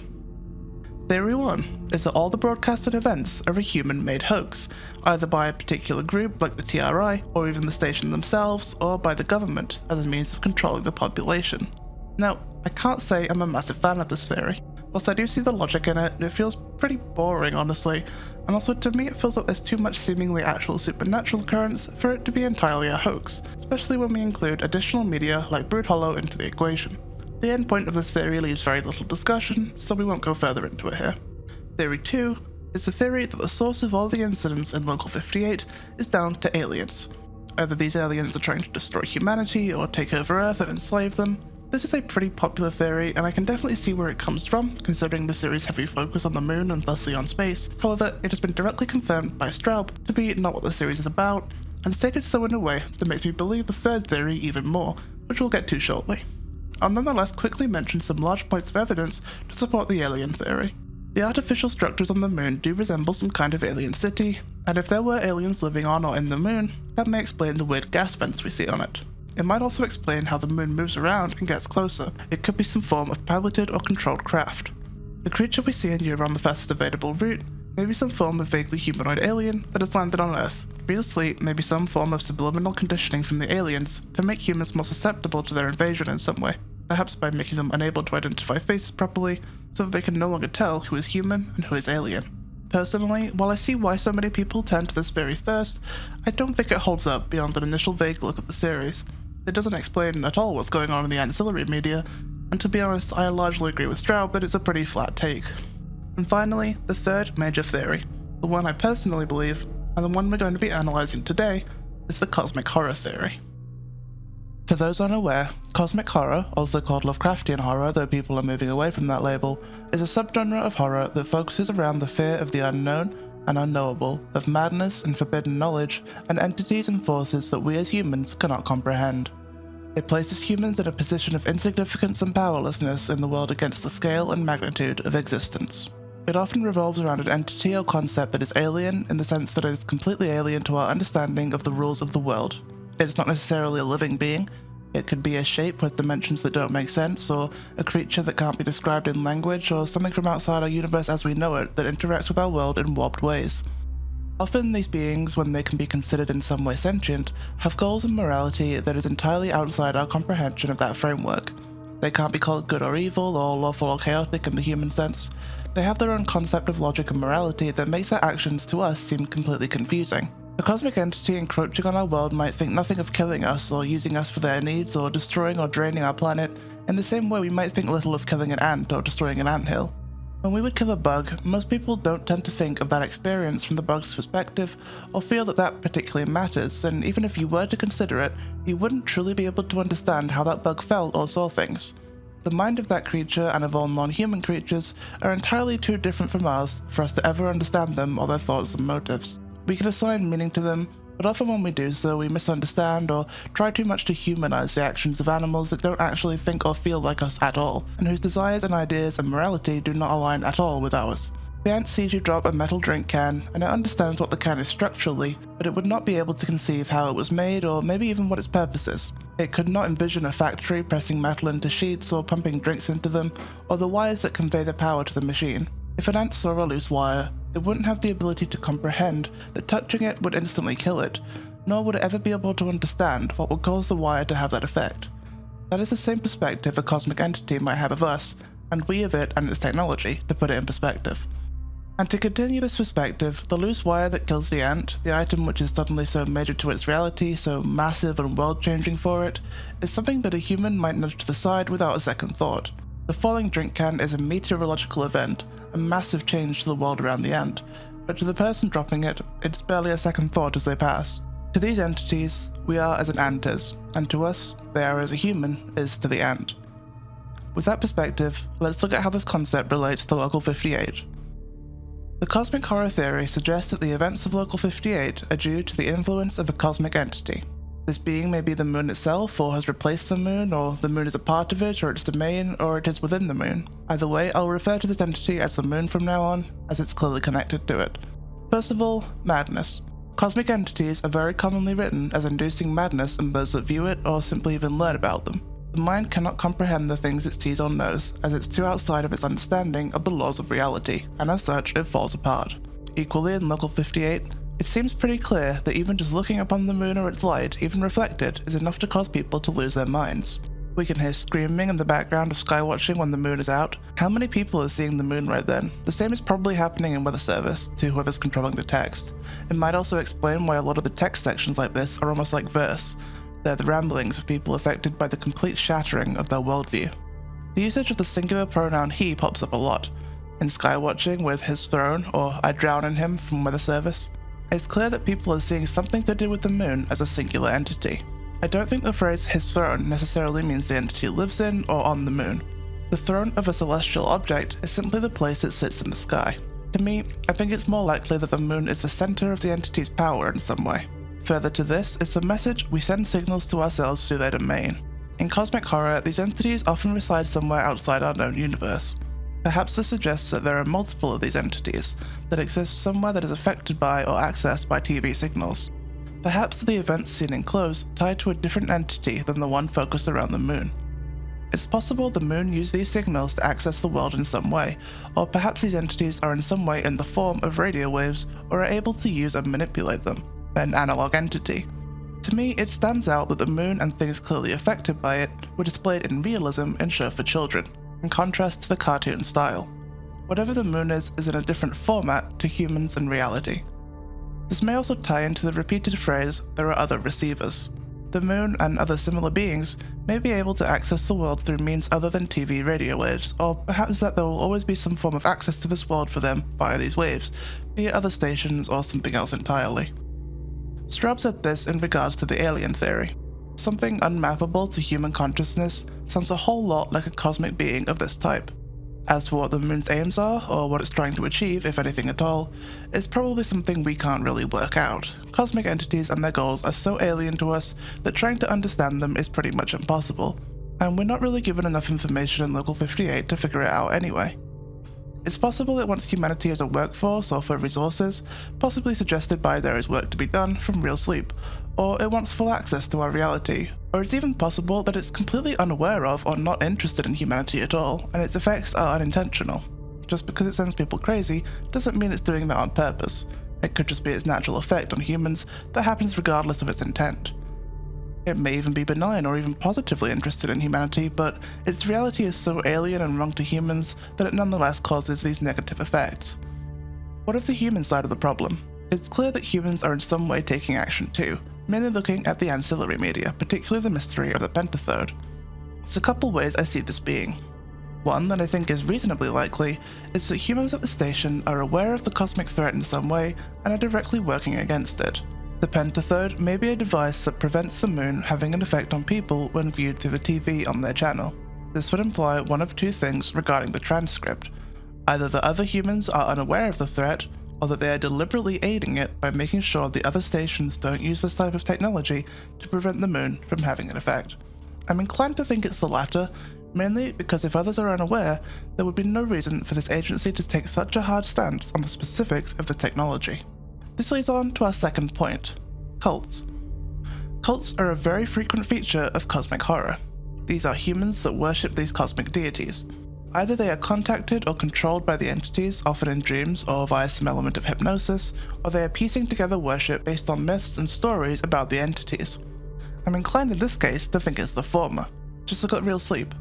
Theory 1 is that all the broadcasted events are a human-made hoax, either by a particular group like the TRI, or even the station themselves, or by the government as a means of controlling the population. Now, I can't say I'm a massive fan of this theory. Whilst I do see the logic in it, it feels pretty boring honestly, and also to me it feels like there's too much seemingly actual supernatural occurrence for it to be entirely a hoax, especially when we include additional media like Broodhollow into the equation. The end point of this theory leaves very little discussion, so we won't go further into it here. Theory 2 is the theory that the source of all the incidents in Local58 is down to aliens. Either these aliens are trying to destroy humanity or take over Earth and enslave them. This is a pretty popular theory, and I can definitely see where it comes from, considering the series' heavy focus on the moon and thusly on space. However, it has been directly confirmed by Straub to be not what the series is about, and stated so in a way that makes me believe the third theory even more, which we'll get to shortly. I'll nonetheless quickly mention some large points of evidence to support the alien theory. The artificial structures on the moon do resemble some kind of alien city, and if there were aliens living on or in the moon, that may explain the weird gas vents we see on it. It might also explain how the moon moves around and gets closer. It could be some form of piloted or controlled craft. The creature we see in Europe on the fastest available route may be some form of vaguely humanoid alien that has landed on Earth. Real sleep may be some form of subliminal conditioning from the aliens to make humans more susceptible to their invasion in some way, perhaps by making them unable to identify faces properly so that they can no longer tell who is human and who is alien. Personally, while I see why so many people turn to this theory first, I don't think it holds up beyond an initial vague look at the series. It doesn't explain at all what's going on in the ancillary media, and to be honest, I largely agree with Straub that it's a pretty flat take. And finally, the third major theory, the one I personally believe, and the one we're going to be analysing today, is the cosmic horror theory. For those unaware, cosmic horror, also called Lovecraftian horror though people are moving away from that label, is a subgenre of horror that focuses around the fear of the unknown and unknowable, of madness and forbidden knowledge, and entities and forces that we as humans cannot comprehend. It places humans in a position of insignificance and powerlessness in the world against the scale and magnitude of existence. It often revolves around an entity or concept that is alien in the sense that it is completely alien to our understanding of the rules of the world. It is not necessarily a living being. It could be a shape with dimensions that don't make sense, or a creature that can't be described in language, or something from outside our universe as we know it that interacts with our world in warped ways. Often these beings, when they can be considered in some way sentient, have goals and morality that is entirely outside our comprehension of that framework. They can't be called good or evil, or lawful or chaotic in the human sense. They have their own concept of logic and morality that makes their actions to us seem completely confusing. A cosmic entity encroaching on our world might think nothing of killing us or using us for their needs or destroying or draining our planet, in the same way we might think little of killing an ant or destroying an anthill. When we would kill a bug, most people don't tend to think of that experience from the bug's perspective or feel that that particularly matters, and even if you were to consider it, you wouldn't truly be able to understand how that bug felt or saw things. The mind of that creature and of all non-human creatures are entirely too different from ours for us to ever understand them or their thoughts and motives. We can assign meaning to them, but often when we do so, we misunderstand or try too much to humanize the actions of animals that don't actually think or feel like us at all, and whose desires and ideas and morality do not align at all with ours. The ant sees you drop a metal drink can, and it understands what the can is structurally, but it would not be able to conceive how it was made or maybe even what its purpose is. It could not envision a factory pressing metal into sheets or pumping drinks into them, or the wires that convey the power to the machine. If an ant saw a loose wire, it wouldn't have the ability to comprehend that touching it would instantly kill it, nor would it ever be able to understand what would cause the wire to have that effect. That is the same perspective a cosmic entity might have of us, and we of it and its technology, to put it in perspective. And to continue this perspective, the loose wire that kills the ant, the item which is suddenly so major to its reality, so massive and world-changing for it, is something that a human might nudge to the side without a second thought. The falling drink can is a meteorological event, a massive change to the world around the ant, but to the person dropping it, it's barely a second thought as they pass. To these entities, we are as an ant is, and to us, they are as a human is to the ant. With that perspective, let's look at how this concept relates to Local 58. The cosmic horror theory suggests that the events of Local 58 are due to the influence of a cosmic entity. This being may be the moon itself, or has replaced the moon, or the moon is a part of it, or its domain, or it is within the moon. Either way, I'll refer to this entity as the moon from now on, as it's clearly connected to it. First of all, madness. Cosmic entities are very commonly written as inducing madness in those that view it or simply even learn about them. The mind cannot comprehend the things it sees or knows, as it's too outside of its understanding of the laws of reality, and as such, it falls apart. Equally, in Local 58, it seems pretty clear that even just looking upon the moon or its light, even reflected, is enough to cause people to lose their minds. We can hear screaming in the background of Skywatching when the moon is out. How many people are seeing the moon right then? The same is probably happening in weather service, to whoever's controlling the text. It might also explain why a lot of the text sections like this are almost like verse. They're the ramblings of people affected by the complete shattering of their worldview. The usage of the singular pronoun he pops up a lot. In Skywatching with his throne, or I drown in him from weather service, it's clear that people are seeing something to do with the moon as a singular entity. I don't think the phrase his throne necessarily means the entity lives in or on the moon. The throne of a celestial object is simply the place it sits in the sky. To me, I think it's more likely that the moon is the center of the entity's power in some way. Further to this is the message we send signals to ourselves through their domain. In cosmic horror, these entities often reside somewhere outside our known universe. Perhaps this suggests that there are multiple of these entities that exist somewhere that is affected by or accessed by TV signals. Perhaps the events seen in Close tie to a different entity than the one focused around the moon. It's possible the moon used these signals to access the world in some way, or perhaps these entities are in some way in the form of radio waves or are able to use and manipulate them. An analog entity. To me, it stands out that the moon and things clearly affected by it were displayed in realism and show for children, in contrast to the cartoon style. Whatever the moon is in a different format to humans and reality. This may also tie into the repeated phrase, there are other receivers. The moon and other similar beings may be able to access the world through means other than TV radio waves, or perhaps that there will always be some form of access to this world for them via these waves, be it other stations or something else entirely. Straub said this in regards to the alien theory. Something unmappable to human consciousness sounds a whole lot like a cosmic being of this type. As for what the moon's aims are, or what it's trying to achieve, if anything at all, is probably something we can't really work out. Cosmic entities and their goals are so alien to us that trying to understand them is pretty much impossible, and we're not really given enough information in Local 58 to figure it out anyway. It's possible it wants humanity as a workforce or for resources, possibly suggested by there is work to be done from real sleep, or it wants full access to our reality, or it's even possible that it's completely unaware of or not interested in humanity at all, and its effects are unintentional. Just because it sends people crazy doesn't mean it's doing that on purpose. It could just be its natural effect on humans that happens regardless of its intent. It may even be benign or even positively interested in humanity, but its reality is so alien and wrong to humans that it nonetheless causes these negative effects. What of the human side of the problem? It's clear that humans are in some way taking action too, mainly looking at the ancillary media, particularly the mystery of the pentathode. There's a couple ways I see this being. One that I think is reasonably likely is that humans at the station are aware of the cosmic threat in some way and are directly working against it. The pentathode may be a device that prevents the moon having an effect on people when viewed through the TV on their channel. This would imply one of two things regarding the transcript. Either the other humans are unaware of the threat, or that they are deliberately aiding it by making sure the other stations don't use this type of technology to prevent the moon from having an effect. I'm inclined to think it's the latter, mainly because if others are unaware, there would be no reason for this agency to take such a hard stance on the specifics of the technology. This leads on to our second point: cults. Cults are a very frequent feature of cosmic horror. These are humans that worship these cosmic deities. Either they are contacted or controlled by the entities, often in dreams or via some element of hypnosis, or they are piecing together worship based on myths and stories about the entities. I'm inclined in this case to think it's the former. Just look at Real Sleep.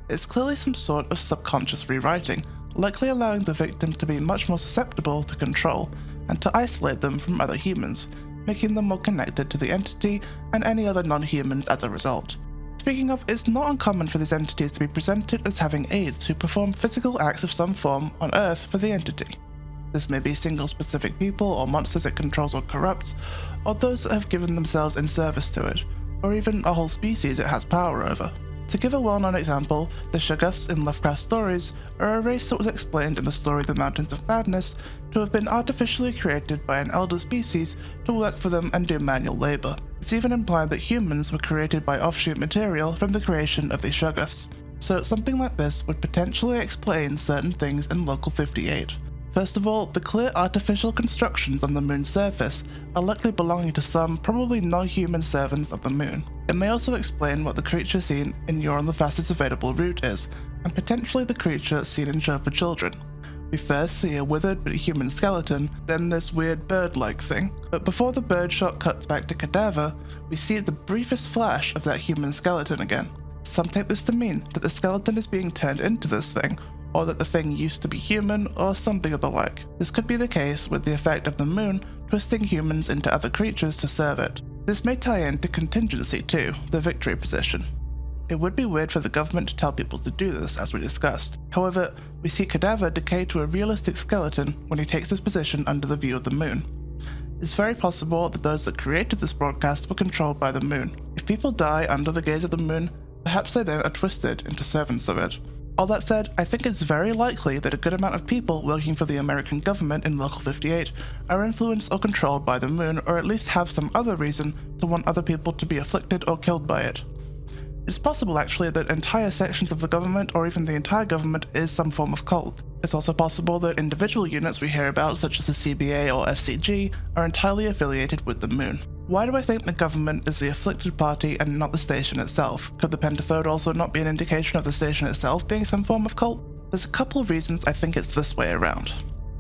It's clearly some sort of subconscious rewriting, likely allowing the victim to be much more susceptible to control, and to isolate them from other humans, making them more connected to the entity and any other non-humans as a result. Speaking of, it's not uncommon for these entities to be presented as having aides who perform physical acts of some form on Earth for the entity. This may be single specific people or monsters it controls or corrupts, or those that have given themselves in service to it, or even a whole species it has power over. To give a well-known example, the Shoggoths in Lovecraft stories are a race that was explained in the story The Mountains of Madness to have been artificially created by an elder species to work for them and do manual labor. It's even implied that humans were created by offshoot material from the creation of these Shoggoths. So something like this would potentially explain certain things in Local58. First of all, the clear artificial constructions on the moon's surface are likely belonging to some, probably non-human servants of the moon. It may also explain what the creature seen in You're on the Fastest Available Route is, and potentially the creature seen in Show for Children. We first see a withered but human skeleton, then this weird bird-like thing, but before the bird shot cuts back to cadaver, we see the briefest flash of that human skeleton again. Some take this to mean that the skeleton is being turned into this thing, or that the thing used to be human, or something of the like. This could be the case with the effect of the moon twisting humans into other creatures to serve it. This may tie into Contingency too, the victory position. It would be weird for the government to tell people to do this, as we discussed. However, we see Cadaver decay to a realistic skeleton when he takes his position under the view of the moon. It's very possible that those that created this broadcast were controlled by the moon. If people die under the gaze of the moon, perhaps they then are twisted into servants of it. All that said, I think it's very likely that a good amount of people working for the American government in Local58 are influenced or controlled by the moon, or at least have some other reason to want other people to be afflicted or killed by it. It's possible actually that entire sections of the government, or even the entire government, is some form of cult. It's also possible that individual units we hear about, such as the CBA or FCG, are entirely affiliated with the moon. Why do I think the government is the afflicted party and not the station itself? Could the Pentathode also not be an indication of the station itself being some form of cult? There's a couple of reasons I think it's this way around.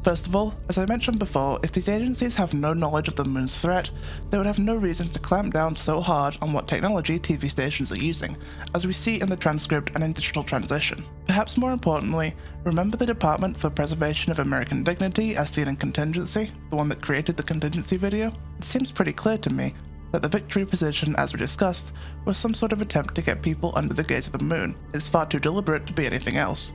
First of all, as I mentioned before, if these agencies have no knowledge of the moon's threat, they would have no reason to clamp down so hard on what technology TV stations are using, as we see in the transcript and in Digital Transition. Perhaps more importantly, remember the Department for Preservation of American Dignity as seen in Contingency, the one that created the Contingency video? It seems pretty clear to me that the victory position, as we discussed, was some sort of attempt to get people under the gaze of the moon. It's far too deliberate to be anything else.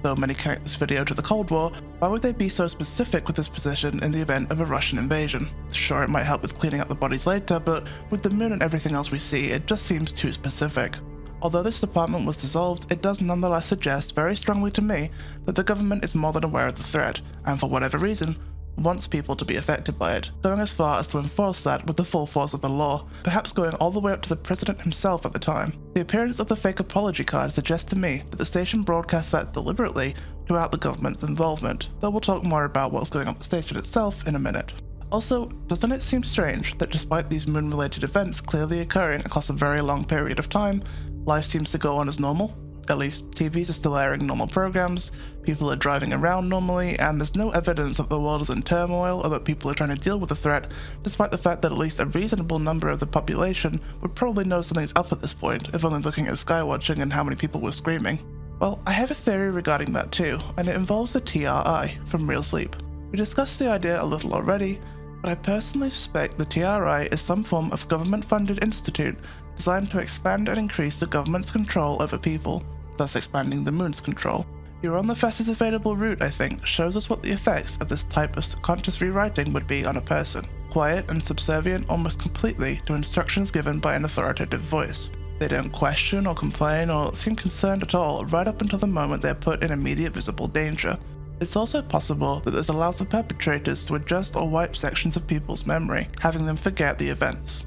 Though many connect this video to the Cold War, why would they be so specific with this position in the event of a Russian invasion? Sure, it might help with cleaning up the bodies later, but with the moon and everything else we see, it just seems too specific. Although this department was dissolved, it does nonetheless suggest very strongly to me that the government is more than aware of the threat, and for whatever reason, wants people to be affected by it, going as far as to enforce that with the full force of the law, perhaps going all the way up to the president himself at the time. The appearance of the fake apology card suggests to me that the station broadcast that deliberately throughout the government's involvement, though we'll talk more about what's going on at the station itself in a minute. Also, doesn't it seem strange that despite these moon-related events clearly occurring across a very long period of time, life seems to go on as normal? At least, TVs are still airing normal programs, people are driving around normally, and there's no evidence that the world is in turmoil or that people are trying to deal with the threat, despite the fact that at least a reasonable number of the population would probably know something's up at this point, if only looking at Skywatching and how many people were screaming. Well, I have a theory regarding that too, and it involves the TRI from Real Sleep. We discussed the idea a little already, but I personally suspect the TRI is some form of government-funded institute designed to expand and increase the government's control over people, thus expanding the moon's control. You're on the fastest available route, I think, shows us what the effects of this type of subconscious rewriting would be on a person. Quiet and subservient almost completely to instructions given by an authoritative voice. They don't question or complain or seem concerned at all right up until the moment they're put in immediate visible danger. It's also possible that this allows the perpetrators to adjust or wipe sections of people's memory, having them forget the events.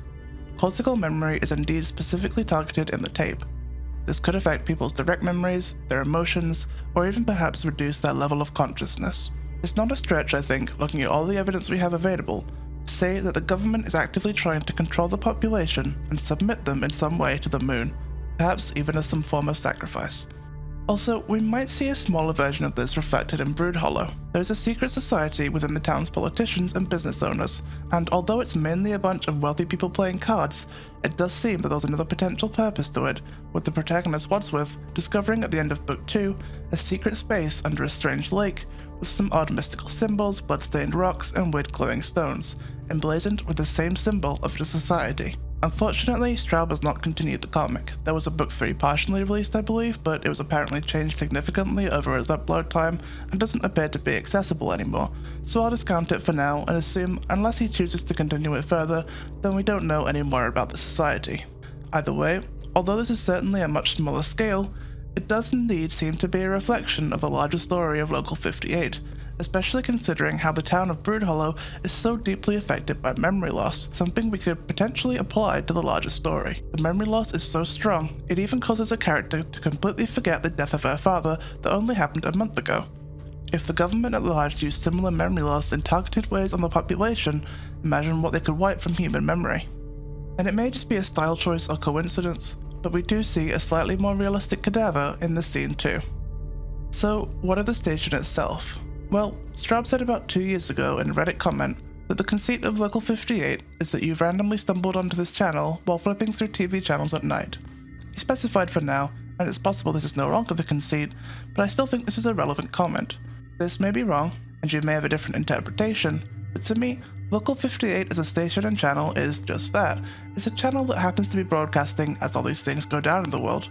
Cortical memory is indeed specifically targeted in the tape. This could affect people's direct memories, their emotions, or even perhaps reduce their level of consciousness. It's not a stretch, I think, looking at all the evidence we have available, to say that the government is actively trying to control the population and submit them in some way to the moon, perhaps even as some form of sacrifice. Also, we might see a smaller version of this reflected in Broodhollow. There is a secret society within the town's politicians and business owners, and although it's mainly a bunch of wealthy people playing cards, it does seem that there's another potential purpose to it, with the protagonist Wadsworth discovering at the end of Book 2 a secret space under a strange lake with some odd mystical symbols, blood-stained rocks, and weird glowing stones, emblazoned with the same symbol of the society. Unfortunately, Straub has not continued the comic. There was a book 3 partially released, I believe, but it was apparently changed significantly over its upload time and doesn't appear to be accessible anymore, so I'll discount it for now and assume unless he chooses to continue it further, then we don't know any more about the society. Either way, although this is certainly a much smaller scale, it does indeed seem to be a reflection of the larger story of Local 58, especially considering how the town of Broodhollow is so deeply affected by memory loss, something we could potentially apply to the larger story. The memory loss is so strong, it even causes a character to completely forget the death of her father that only happened a month ago. If the government at large used similar memory loss in targeted ways on the population, imagine what they could wipe from human memory. And it may just be a style choice or coincidence, but we do see a slightly more realistic cadaver in this scene too. So, what of the station itself? Well, Straub said about 2 years ago in a Reddit comment that the conceit of Local 58 is that you've randomly stumbled onto this channel while flipping through TV channels at night. He specified for now, and it's possible this is no longer the conceit, but I still think this is a relevant comment. This may be wrong, and you may have a different interpretation, but to me, Local 58 as a station and channel is just that. It's a channel that happens to be broadcasting as all these things go down in the world.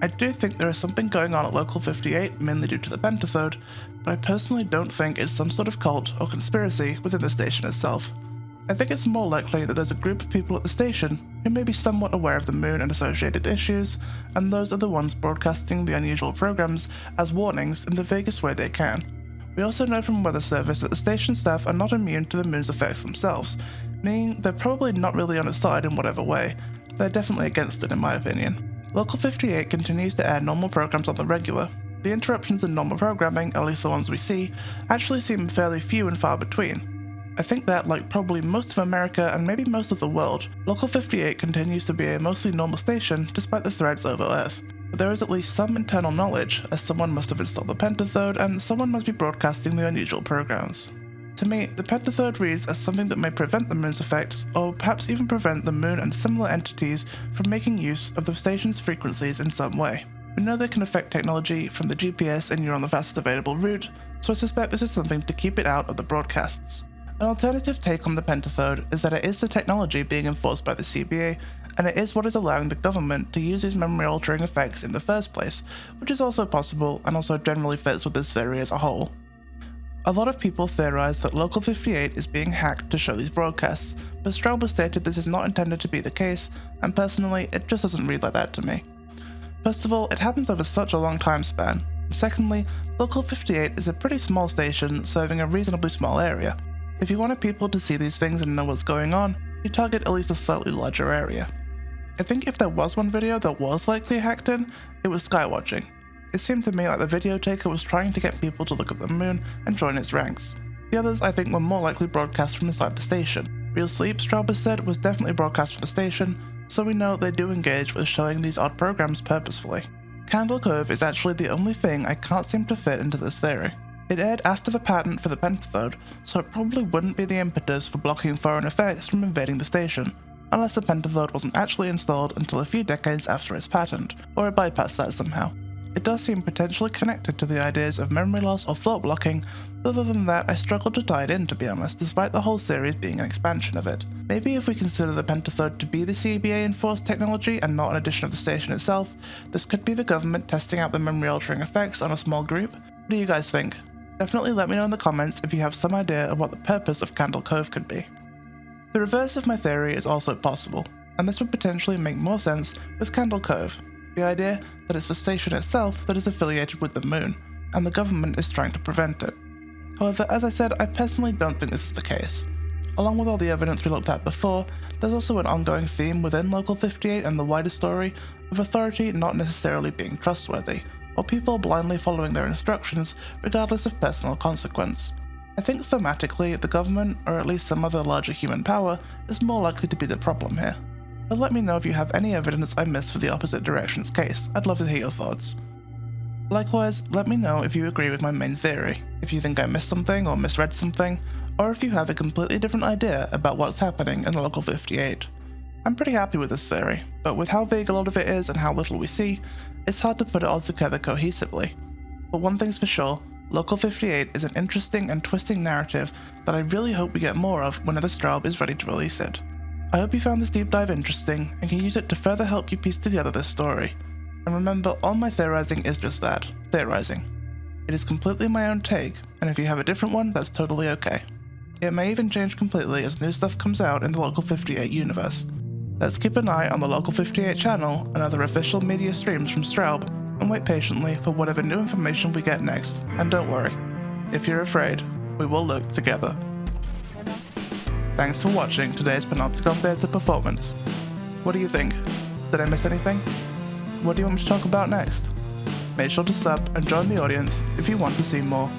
I do think there is something going on at Local 58, mainly due to the Pentathlon, but I personally don't think it's some sort of cult or conspiracy within the station itself. I think it's more likely that there's a group of people at the station who may be somewhat aware of the moon and associated issues, and those are the ones broadcasting the unusual programs as warnings in the vaguest way they can. We also know from Weather Service that the station staff are not immune to the moon's effects themselves, meaning they're probably not really on its side in whatever way. They're definitely against it in my opinion. Local 58 continues to air normal programs on the regular. The interruptions in normal programming, at least the ones we see, actually seem fairly few and far between. I think that, like probably most of America and maybe most of the world, Local 58 continues to be a mostly normal station despite the threats over Earth. But there is at least some internal knowledge, as someone must have installed the Pentathlon and someone must be broadcasting the unusual programs. To me, the Pentathlon reads as something that may prevent the moon's effects, or perhaps even prevent the moon and similar entities from making use of the station's frequencies in some way. We know they can affect technology from the GPS and you're on the fastest available route, so I suspect this is something to keep it out of the broadcasts. An alternative take on the Pentathlon is that it is the technology being enforced by the CBA, and it is what is allowing the government to use these memory-altering effects in the first place, which is also possible and also generally fits with this theory as a whole. A lot of people theorize that Local 58 is being hacked to show these broadcasts, but Straub has stated this is not intended to be the case, and personally, it just doesn't read like that to me. First of all, it happens over such a long time span. Secondly, Local 58 is a pretty small station serving a reasonably small area. If you wanted people to see these things and know what's going on, you target at least a slightly larger area. I think if there was one video that was likely hacked in, it was Skywatching. It seemed to me like the video taker was trying to get people to look at the moon and join its ranks. The others I think were more likely broadcast from inside the station. Real Sleep, Straub has said, was definitely broadcast from the station, so we know they do engage with showing these odd programs purposefully. Candle Cove is actually the only thing I can't seem to fit into this theory. It aired after the patent for the Pentathlon, so it probably wouldn't be the impetus for blocking foreign effects from invading the station, unless the Pentathlon wasn't actually installed until a few decades after its patent, or it bypassed that somehow. It does seem potentially connected to the ideas of memory loss or thought blocking, but other than that I struggle to tie it in, to be honest, despite the whole series being an expansion of it. Maybe if we consider the Pentathlon to be the CBA enforced technology and not an addition of the station itself, this could be the government testing out the memory altering effects on a small group. What do you guys think? Definitely let me know in the comments if you have some idea of what the purpose of Candle Cove could be. The reverse of my theory is also possible, and this would potentially make more sense with Candle Cove. The idea that it's the station itself that is affiliated with the moon, and the government is trying to prevent it. However, as I said, I personally don't think this is the case. Along with all the evidence we looked at before, there's also an ongoing theme within Local58 and the wider story of authority not necessarily being trustworthy, or people blindly following their instructions regardless of personal consequence. I think thematically, the government, or at least some other larger human power, is more likely to be the problem here. But let me know if you have any evidence I missed for the opposite direction's case. I'd love to hear your thoughts. Likewise, let me know if you agree with my main theory, if you think I missed something or misread something, or if you have a completely different idea about what's happening in Local58. I'm pretty happy with this theory, but with how vague a lot of it is and how little we see, it's hard to put it all together cohesively. But one thing's for sure, Local58 is an interesting and twisting narrative that I really hope we get more of whenever Straub is ready to release it. I hope you found this deep dive interesting and can use it to further help you piece together this story. And remember, all my theorizing is just that, theorizing. It is completely my own take, and if you have a different one, that's totally okay. It may even change completely as new stuff comes out in the Local58 universe. Let's keep an eye on the Local58 channel and other official media streams from Straub, and wait patiently for whatever new information we get next. And don't worry, if you're afraid, we will look together. Thanks for watching today's Panopticon Theatre performance. What do you think? Did I miss anything? What do you want me to talk about next? Make sure to sub and join the audience if you want to see more.